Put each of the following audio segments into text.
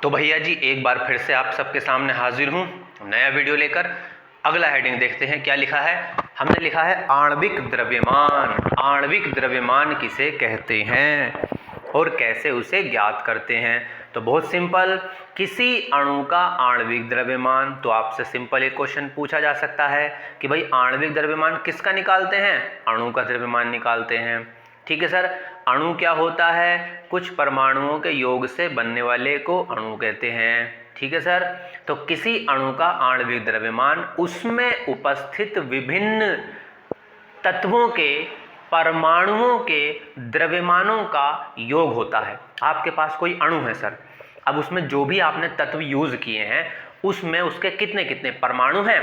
तो भैया जी एक बार फिर से आप सबके सामने हाजिर हूँ नया वीडियो लेकर। अगला हेडिंग देखते हैं क्या लिखा है। हमने लिखा है आणविक द्रव्यमान। आणविक द्रव्यमान किसे कहते हैं और कैसे उसे ज्ञात करते हैं। तो बहुत सिंपल, किसी अणु का आणविक द्रव्यमान। तो आपसे सिंपल एक क्वेश्चन पूछा जा सकता है कि भाई आणविक द्रव्यमान किसका निकालते हैं, अणु का द्रव्यमान निकालते हैं। ठीक है सर, अणु क्या होता है, कुछ परमाणुओं के योग से बनने वाले को अणु कहते हैं। ठीक है सर, तो किसी अणु का आणविक द्रव्यमान उसमें उपस्थित विभिन्न तत्वों के परमाणुओं के द्रव्यमानों का योग होता है। आपके पास कोई अणु है सर, अब उसमें जो भी आपने तत्व यूज किए हैं उसमें उसके कितने कितने परमाणु हैं।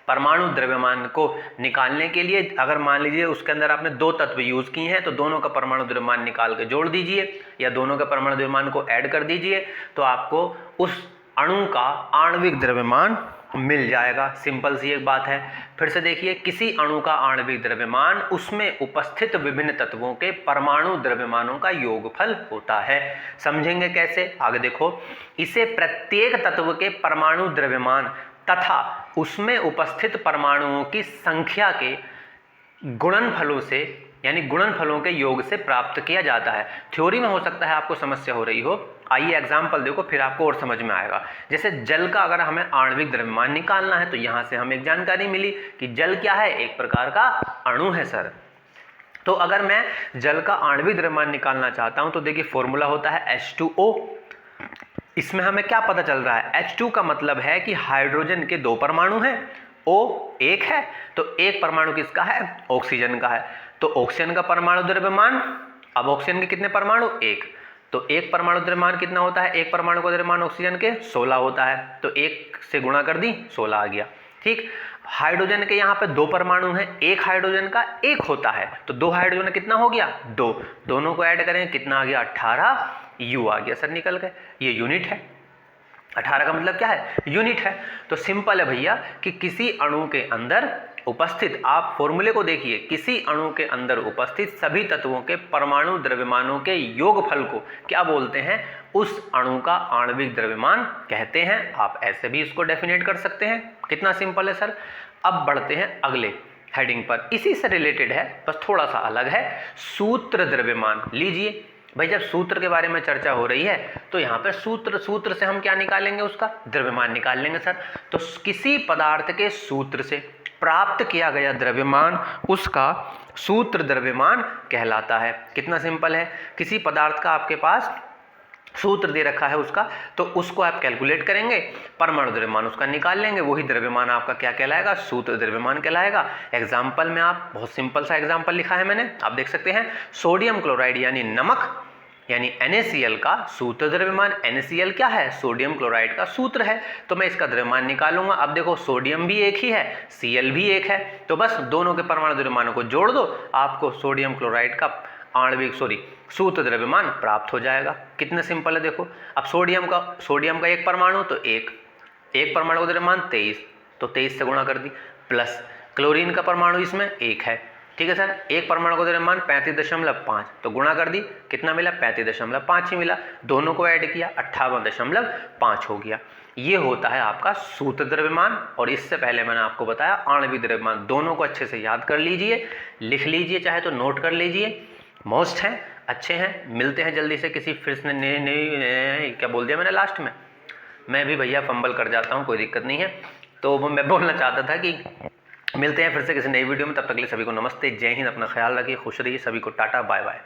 परमाणु द्रव्यमान को निकालने के लिए अगर मान लीजिए उसके अंदर आपने दो तत्व यूज किए हैं तो दोनों का परमाणु द्रव्यमान निकाल के जोड़ दीजिए या दोनों के परमाणु द्रव्यमान को ऐड कर दीजिए तो आपको उस अणु का आणविक द्रव्यमान मिल जाएगा। सिंपल सी एक बात है। फिर से देखिए, किसी अणु का आणविक द्रव्यमान उसमें उपस्थित विभिन्न तत्वों के परमाणु द्रव्यमानों का योगफल होता है। समझेंगे कैसे, आगे देखो। इसे प्रत्येक तत्व के परमाणु द्रव्यमान तथा उसमें उपस्थित परमाणुओं की संख्या के गुणनफलों से यानी गुणनफलों के योग से प्राप्त किया जाता है। थ्योरी में हो सकता है आपको समस्या हो रही हो, आइए एग्जाम्पल देखो फिर आपको और समझ में आएगा। जैसे जल का अगर हमें आणविक द्रव्यमान निकालना है तो यहाँ से हमें एक जानकारी मिली कि जल क्या है, एक प्रकार का अणु है सर। तो अगर मैं जल का आणविक द्रव्यमान निकालना चाहता हूँ तो देखिए फॉर्मूला होता है H2O। इसमें हमें क्या पता चल रहा है, H2 का मतलब है कि हाइड्रोजन के दो परमाणु हैं, O एक है, तो एक परमाणु किसका है, ऑक्सीजन का है। तो ऑक्सीजन का परमाणु द्रव्यमान, अब ऑक्सीजन के कितने परमाणु, एक, तो एक परमाणु द्रव्यमान कितना होता है, एक परमाणु का द्रव्यमान ऑक्सीजन के 16 होता है, तो एक से गुणा कर दी 16 आ गया। ठीक, हाइड्रोजन के यहाँ पे दो परमाणु हैं, एक हाइड्रोजन का एक होता है, तो दो हाइड्रोजन कितना हो गया, दो, दोनों को ऐड करें कितना आ गया, 18 U आ गया सर, निकल गए। ये यूनिट है, 18 का मतलब क्या है, यूनिट है। तो सिंपल है भैया कि किसी अणु के अंदर उपस्थित, आप फॉर्मूले को देखिए, किसी अणु के अंदर उपस्थित सभी तत्वों के परमाणु द्रव्यमानों के योगफल को क्या बोलते हैं, उस अणु का आणविक द्रव्यमान कहते हैं। आप ऐसे भी इसको डेफिनेट कर सकते हैं। कितना सिंपल है सर। अब बढ़ते हैं अगले हेडिंग पर, इसी से रिलेटेड है बस थोड़ा सा अलग है, सूत्र द्रव्यमान। लीजिए भाई, जब सूत्र के बारे में चर्चा हो रही है तो यहाँ पर सूत्र से हम क्या निकालेंगे, उसका द्रव्यमान निकाल लेंगे सर। तो किसी पदार्थ के सूत्र से प्राप्त किया गया द्रव्यमान उसका सूत्र द्रव्यमान कहलाता है। कितना सिंपल है, किसी पदार्थ का आपके पास सूत्र दे रखा है उसका, तो उसको आप कैलकुलेट करेंगे, परमाणु द्रव्यमान उसका निकाल लेंगे, वही द्रव्यमान आपका क्या कहलाएगा, सूत्र द्रव्यमान कहलाएगा। एग्जाम्पल में आप, बहुत सिंपल सा एग्जाम्पल लिखा है मैंने, आप देख सकते हैं, सोडियम क्लोराइड यानी नमक यानी NaCl का सूत्र द्रव्यमान, NaCl क्या है, सोडियम क्लोराइड का सूत्र है, तो मैं इसका द्रव्यमान निकालूंगा। अब देखो सोडियम भी एक ही है, Cl भी एक है, तो बस दोनों के परमाणु द्रव्यमानों को जोड़ दो, आपको सोडियम क्लोराइड का सूत्र द्रव्यमान प्राप्त हो जाएगा। कितने सिंपल है देखो। अब सोडियम का एक परमाणु तो एक परमाणु का द्रव्यमान 23, तो 23 से गुणा कर दी, प्लस क्लोरीन का परमाणु इसमें एक है। ठीक है सर, एक परमाणु का द्रव्यमान 35.5, तो गुणा कर दी, कितना मिला, 35.5 ही मिला, दोनों को ऐड किया 58.5 हो गया। ये होता है आपका सूत्र द्रव्यमान। और इससे पहले मैंने आपको बताया आणविक द्रव्यमान। दोनों को अच्छे से याद कर लीजिए, लिख लीजिए, चाहे तो नोट कर लीजिए, मोस्ट हैं, अच्छे हैं। मिलते हैं जल्दी से किसी फिर से नई क्या बोल दिया मैंने लास्ट में, मैं भी भैया फंबल कर जाता हूँ, कोई दिक्कत नहीं है। तो वो मैं बोलना चाहता था कि मिलते हैं फिर से किसी नई वीडियो में, तब तक के लिए सभी को नमस्ते, जय हिंद, अपना ख्याल रखिए, खुश रहिए, सभी को टाटा बाय बाय।